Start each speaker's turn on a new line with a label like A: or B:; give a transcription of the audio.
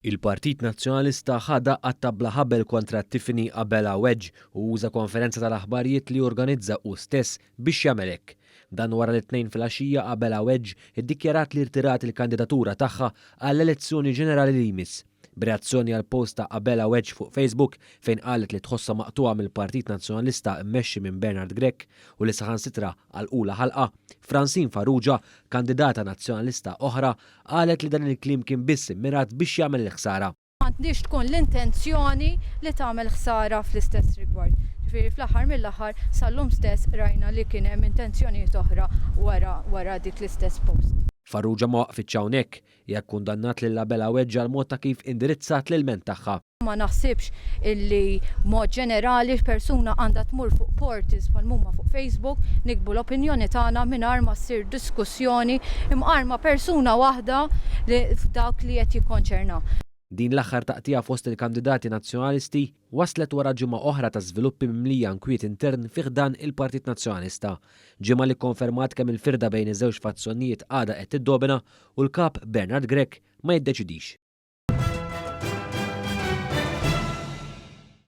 A: Il-Partit Nazzjonalista ħada għat-tabla ħabel kontra Tiffany Abela Wedge u uża konferenza tal-aħbarijiet li organizza hu stess biex jagħmel hekk. Dan wara l-2 filgħaxija Abela Wedge iddikjarat li rtirat il-kandidatura tagħha għall-elezzjoni ġenerali li jmiss. B'reazzjoni għal post ta' Abela Wedge fuq Facebook fejn qalet li tħossha maqtuha mill-Partit Nazzjonalista mmexxi minn Bernard Grech u li saħansitra għal ula ħalqa, Francine Farrugia, kandidata nazzjonalista oħra, qalet li dan il-kliem kien biss immirat biex jagħmel il-ħsara.
B: M'għandniex tkun l-intenzjoni li tagħmel ħsara fl-istess rigward. Ġifieri fl-aħħar mill-aħħar sal-lum stess rajna li kien hemm intenzjonijiet oħra wara dik l-istess post.
A: Farrugia ma waqfitx hawnhekk, hija kkundannat lil Abela Wedge għal mod ta' kif indirizzat l-ilment tagħha.
B: Ma naħsibx illi mod ġenerali persuna għandha tmur fuq portals bħal huma fuq Facebook nikbu l-opinjoni tagħna mingħajr ma ssir diskussjoni imqarma persuna waħda li f'dawk li qed jikkonċerna.
A: Din l-aħħar taqtija fost il-kandidati nazzjonalisti waslet wara ġimgħa oħra ta' żviluppi mimlija nkwiet intern fih dan il-Partit Nazzjonalista. Ġimgħa li kkonfermat kemm il-firda bejn iż-żewġ fazzjonijiet għadha qed tiddobina u l-kap Bernard Grech ma jiddeċidix.